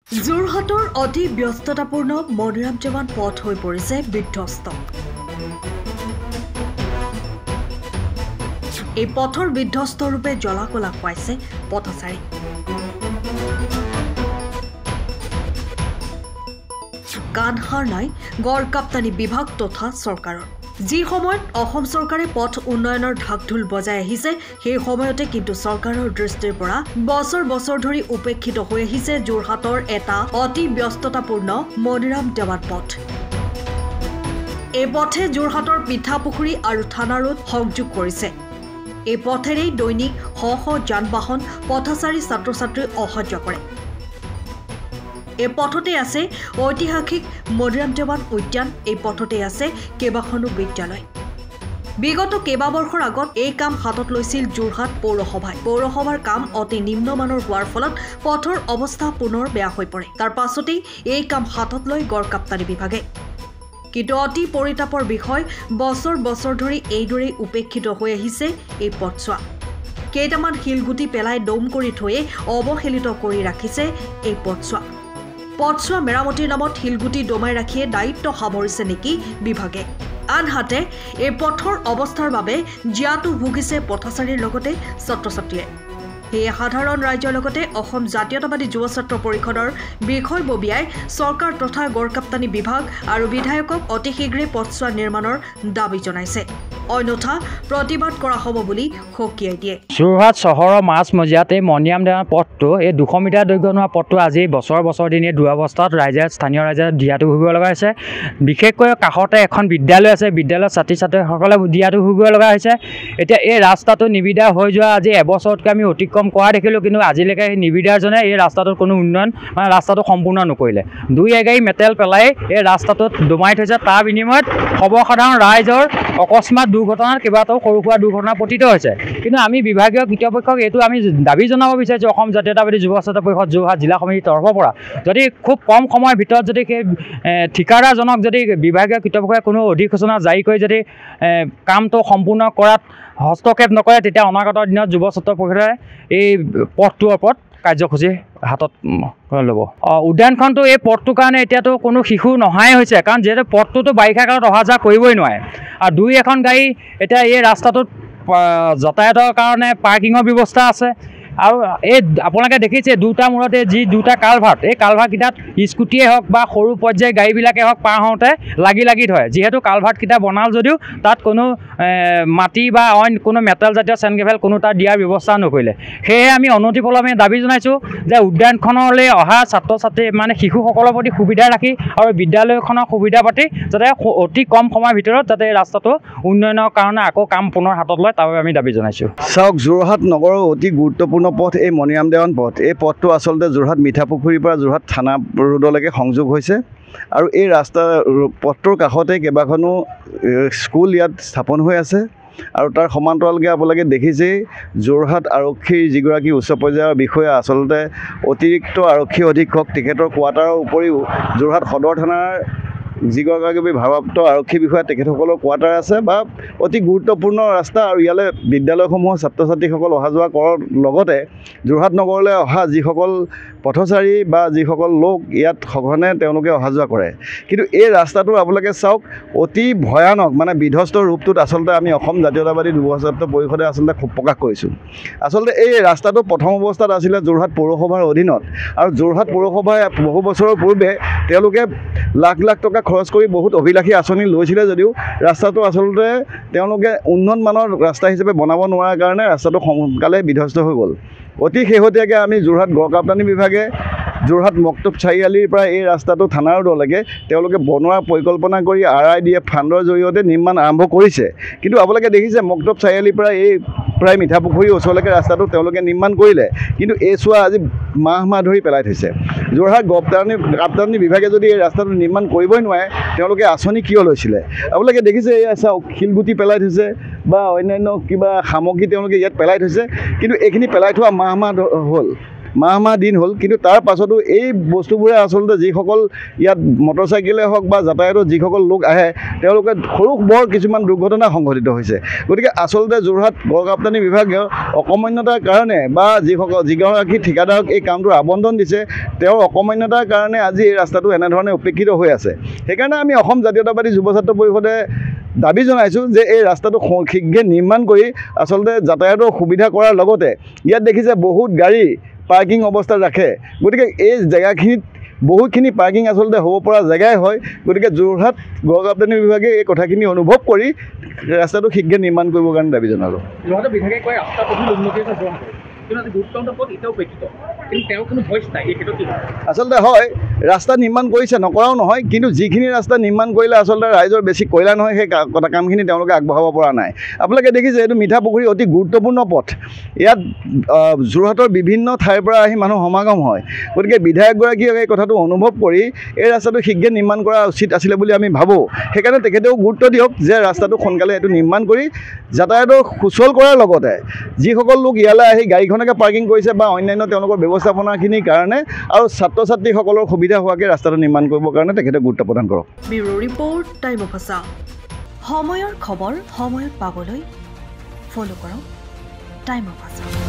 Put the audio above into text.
যোৰহাটৰ অতি ব্যস্ততাপূৰ্ণ মনিৰাম দেৱান পথ হৈ পৰিছে বিধ্বস্ত। এই পথৰ বিধ্বস্ত ৰূপে জলাকলা খুৱাইছে পথচাৰী। কাণসাৰ নাই গড়কাপ্তানি বিভাগ তথা চৰকাৰৰ। যি সময়ত অসম চৰকাৰে পথ উন্নয়নৰ ঢাকঢোল বজাই আহিছে, সেই সময়তে কিন্তু চৰকাৰৰ দৃষ্টিৰ পৰা বছৰ বছৰ ধৰি উপেক্ষিত হৈ আহিছে যোৰহাটৰ এটা অতি ব্যস্ততাপূৰ্ণ মনিৰাম দেৱান পথ। এই পথে যোৰহাটৰ পিঠাপুখুৰী আৰু থানা ৰোড সংযোগ কৰিছে। এই পথেৰেই দৈনিক শ শ যান বাহন পথচাৰী ছাত্ৰ ছাত্ৰী অহা যোৱা কৰে। এই পথতে আছে ঐতিহাসিক মনিৰাম দেৱান উদ্যান। এই পথতে আছে কেইবাখনো বিদ্যালয়। বিগত কেইবাবৰ্ষৰ আগত এই কাম হাতত লৈছিল যোৰহাট পৌৰসভাই। পৌৰসভাৰ কাম অতি নিম্নমানৰ হোৱাৰ ফলত পথৰ অৱস্থা পুনৰ বেয়া হৈ পৰে। তাৰ পাছতেই এই কাম হাতত লয় গড়কাপ্তানি বিভাগে। কিন্তু অতি পৰিতাপৰ বিষয়, বছৰ বছৰ ধৰি এইদৰেই উপেক্ষিত হৈ আহিছে এই পথছোৱা। কেইটামান শিলগুটি পেলাই দম কৰি থৈয়ে অৱহেলিত কৰি ৰাখিছে এই পথছোৱা। পথছোৱা মেৰামতিৰ নামত শিলগুটি দমাই ৰাখিয়ে দায়িত্ব সামৰিছে নেকি বিভাগে। আনহাতে এই পথৰ অৱস্থাৰ বাবে জীয়াতু ভুগিছে পথচাৰীৰ লগতে ছাত্ৰ ছাত্ৰীয়ে। সেয়ে সাধাৰণ ৰাইজৰ লগতে অসম জাতীয়তাবাদী যুৱ ছাত্ৰ পৰিষদৰ বিষয়ববীয়াই চৰকাৰ তথা গড়কাপ্তানি বিভাগ আৰু বিধায়কক অতি শীঘ্ৰে পথছোৱা নিৰ্মাণৰ দাবী জনাইছে। অন্যথা প্ৰতিবাদ কৰা হ'ব বুলি সকীয়াই দিয়ে। যোৰহাট চহৰৰ মাজমজিয়াত এই মনিৰাম দেৱান পথটো, এই 200 মিটাৰ দৈৰ্ঘ্য হোৱা পথটো আজি বছৰ বছৰ দিনে দুৰৱস্থাত স্থানীয় ৰাইজে দিয়াটো ভুগিব লগা হৈছে। বিশেষকৈ কাষতে এখন বিদ্যালয় আছে, বিদ্যালয়ৰ ছাত্ৰী ছাত্ৰীসকলে দিয়াটো ভুগিব লগা হৈছে। এতিয়া এই ৰাস্তাটো নিবিদা হৈ যোৱা আজি এবছৰতকৈ আমি অতিক্ৰম কৰা দেখিলোঁ, কিন্তু আজিলৈকে সেই নিবিদাৰজনে এই ৰাস্তাটোত কোনো উন্নয়ন ৰাস্তাটো সম্পূৰ্ণ নকৰিলে। 2 এগাড়ী মেটেল পেলাই এই ৰাস্তাটোত দমাই থৈছে। তাৰ বিনিময়ত সৰ্বসাধাৰণ ৰাইজৰ অকস্মাত দুৰ্ঘটনাত কেইবাটাও সৰু সুৰা দুৰ্ঘটনা পতিত হৈছে। কিন্তু আমি বিভাগীয় কৰ্তৃপক্ষক এইটো আমি দাবী জনাব বিচাৰিছোঁ, অসম জাতীয়তাবাদী যুৱ ছাত্ৰ পৰিষদ যোৰহাট জিলা সমিতিৰ তৰফৰ পৰা যদি খুব কম সময়ৰ ভিতৰত যদি সেই ঠিকাদাৰজনক যদি বিভাগীয় কৰ্তৃপক্ষই কোনো অধিসূচনা জাৰি কৰি যদি কামটো সম্পূৰ্ণ কৰাত হস্তক্ষেপ নকৰে, তেতিয়া অনাগত দিনত যুৱ ছাত্ৰ পৰিষদে এই পথটোৰ ওপৰত কাৰ্যসূচী হাতত ল'ব। উদ্যানখনটো এই পথটোৰ কাৰণে এতিয়াতো কোনো শিশু নহাই হৈছে, কাৰণ যিহেতু পথটোতো বাৰিষা কালত অহা যোৱা কৰিবই নোৱাৰে। আৰু 2-এখন গাড়ী এতিয়া এই ৰাস্তাটোত যাতায়াতৰ কাৰণে পাৰ্কিঙৰ ব্যৱস্থা আছে। আৰু এই আপোনালোকে দেখিছে দুটা মূৰতে যি দুটা কালভাৰ্ট, এই কালভাৰ্টকেইটাত স্কুটিয়ে হওক বা সৰু পৰ্যায়ৰ গাড়ীবিলাকে হওক পাৰ হওঁতে লাগি থয়। যিহেতু কালভাৰ্টকেইটা বনাল যদিও তাত কোনো মাটি বা অইন কোনো মেটেল জাতীয় চেনগ্ৰেভেল কোনো তাত দিয়াৰ ব্যৱস্থা নকৰিলে। সেয়েহে আমি অনতিপলমে দাবী জনাইছোঁ যে উদ্যানখনলৈ অহা ছাত্ৰ ছাত্ৰী শিশুসকলৰ প্ৰতি সুবিধা ৰাখি আৰু বিদ্যালয়খনৰ সুবিধা পাতি যাতে অতি কম সময়ৰ ভিতৰত যাতে এই ৰাস্তাটো উন্নয়নৰ কাৰণে আকৌ কাম পুনৰ হাতত লয়, তাৰ বাবে আমি দাবী জনাইছোঁ। চাওক, যোৰহাট নগৰৰ অতি গুৰুত্বপূৰ্ণ পথ এই মনিৰাম দেৱান পথ। এই পথটো আচলতে যোৰহাট মিঠাপুখুৰীৰ পৰা যোৰহাট থানা ৰোডলৈকে সংযোগ হৈছে। আৰু এই পথটোৰ কাষতে কেইবাখনো স্কুল ইয়াত স্থাপন হৈ আছে। আৰু তাৰ সমান্তৰালকৈ আপোনালোকে দেখিছেই যোৰহাট আৰক্ষীৰ যিগৰাকী উচ্চ পৰ্যায়ৰ বিষয়া, আচলতে অতিৰিক্ত আৰক্ষী অধীক্ষক, তেখেতৰ কোৱাৰ্টাৰৰ উপৰিও যোৰহাট সদৰ থানাৰ যিগৰাকী ভাৰপ্ৰাপ্ত আৰক্ষী বিষয়া, তেখেতসকলৰ কোৱাৰ্টাৰ আছে বা অতি গুৰুত্বপূৰ্ণ ৰাস্তা। আৰু ইয়ালৈ বিদ্যালয়সমূহৰ ছাত্ৰ ছাত্ৰীসকল অহা যোৱা কৰাৰ লগতে যোৰহাট নগৰলৈ অহা যিসকল পথচাৰী বা যিসকল লোক ইয়াত সঘনে তেওঁলোকে অহা যোৱা কৰে। কিন্তু এই ৰাস্তাটো আপোনালোকে চাওক, অতি ভয়ানক বিধ্বস্ত ৰূপটোত আচলতে আমি অসম জাতীয়তাবাদী যুৱ ছাত্ৰ পৰিষদে আচলতে খুব প্ৰকাশ কৰিছোঁ। আচলতে এই ৰাস্তাটো প্ৰথম অৱস্থাত আছিলে যোৰহাট পৌৰসভাৰ অধীনত। আৰু যোৰহাট পৌৰসভাই বহু বছৰৰ পূৰ্বে তেওঁলোকে লাখ লাখ টকা খৰচ কৰি বহুত অভিলাষী আঁচনি লৈছিলে যদিও ৰাস্তাটো আচলতে তেওঁলোকে উন্নত মানৰ ৰাস্তা হিচাপে বনাব নোৱাৰাৰ কাৰণে ৰাস্তাটো সোনকালে বিধ্বস্ত হৈ গ'ল। অতি শেহতীয়াকৈ আমি যোৰহাট গড়কাপ্তানি বিভাগে যোৰহাট মক্তব চাৰিআলিৰ পৰা এই ৰাস্তাটো থানা ৰোডলৈকে তেওঁলোকে বনোৱাৰ পৰিকল্পনা কৰি RIDF ফাণ্ডৰ জৰিয়তে নিৰ্মাণ আৰম্ভ কৰিছে। কিন্তু আপোনালোকে দেখিছে মক্তব চাৰিআলিৰ পৰা এই প্ৰায় মিঠাপুখুৰীৰ ওচৰলৈকে ৰাস্তাটো তেওঁলোকে নিৰ্মাণ কৰিলে, কিন্তু এই চোৱা আজি মাহ ধৰি পেলাই থৈছে। যোৰহাট গড়কাপ্তানি বিভাগে যদি এই ৰাস্তাটো নিৰ্মাণ কৰিবই নোৱাৰে, তেওঁলোকে আঁচনি কিয় লৈছিলে? আপোনালোকে দেখিছে এয়া চাওক, শিলগুটি পেলাই থৈছে বা অন্যান্য কিবা সামগ্ৰী তেওঁলোকে ইয়াত পেলাই থৈছে, কিন্তু এইখিনি পেলাই থোৱা মাহ হ'ল। মাহ দিন হ'ল, কিন্তু তাৰ পাছতো এই বস্তুবোৰে আচলতে যিসকল ইয়াত মটৰচাইকেলে হওক বা যাতায়াতত যিসকল লোক আহে তেওঁলোকে সৰু বৰ কিছুমান দুৰ্ঘটনা সংঘটিত হৈছে। গতিকে আচলতে যোৰহাট গড় কাপ্তানি বিভাগীয় অকমান্যতাৰ কাৰণে বা যিগৰাকী ঠিকাদাৰক এই কামটোৰ আবণ্টন দিছে তেওঁৰ অকমান্যতাৰ কাৰণে আজি এই ৰাস্তাটো এনেধৰণে উপেক্ষিত হৈ আছে। সেইকাৰণে আমি অসম জাতীয়তাবাদী যুৱ ছাত্ৰ পৰিষদে দাবী জনাইছোঁ যে এই ৰাস্তাটো শীঘ্ৰে নিৰ্মাণ কৰি আচলতে যাতায়াতৰ সুবিধা কৰাৰ লগতে ইয়াত দেখিছে বহুত গাড়ী পাৰ্কিং অৱস্থাত ৰাখে। গতিকে এই জেগাখিনিত বহুতখিনি পাৰ্কিং আচলতে হ'ব পৰা জেগাই হয়। গতিকে যোৰহাট গড় কাপ্তানি বিভাগে এই কথাখিনি অনুভৱ কৰি ৰাস্তাটো শীঘ্ৰে নিৰ্মাণ কৰিবৰ কাৰণে দাবী জনালোঁ। যোৰহাটৰ বিভাগে কয় ৰাস্তা পদূলি উন্নতি হৈছে যোৰহাটৰ, কিন্তু আজি গুৰুত্বপূৰ্ণ পথ এতিয়াও উপেক্ষিত, কিন্তু তেওঁৰ কোনো ভইচ নাই। এই ক্ষেত্ৰত কি আচলতে হয় ৰাস্তা নিৰ্মাণ কৰিছে, নকৰাও নহয়, কিন্তু যিখিনি ৰাস্তা নিৰ্মাণ কৰিলে আচলতে ৰাইজৰ বেছি কল্যাণ হয় সেই কামখিনি তেওঁলোকে আগবঢ়াব পৰা নাই। আপোনালোকে দেখিছে এইটো মিঠাপুখুৰী অতি গুৰুত্বপূৰ্ণ পথ। ইয়াত যোৰহাটৰ বিভিন্ন ঠাইৰ পৰা আহি মানুহ সমাগম হয়। গতিকে বিধায়কগৰাকীয়ে এই কথাটো অনুভৱ কৰি এই ৰাস্তাটো শীঘ্ৰে নিৰ্মাণ কৰা উচিত আছিলে বুলি আমি ভাবোঁ। সেইকাৰণে তেখেতেও গুৰুত্ব দিয়ক যে ৰাস্তাটো সোনকালে এইটো নিৰ্মাণ কৰি যাতায়াতৰ সুচল কৰাৰ লগতে যিসকল লোক ইয়ালৈ আহি গাড়ীখনকে পাৰ্কিং কৰিছে বা অন্যান্য তেওঁলোকৰ ব্যৱস্থাপনাখিনিৰ কাৰণে আৰু ছাত্ৰ ছাত্ৰীসকলৰ সুবিধা হোৱাকৈ ৰাস্তাটো নিৰ্মাণ কৰিবৰ কাৰণে তেখেতে গুৰুত্ব প্ৰদান কৰক। Bureau report, time of Assam. সময়ৰ খবৰ সময়ত পাবলৈ ফ'ল' কৰক টাইম অফ আছাম।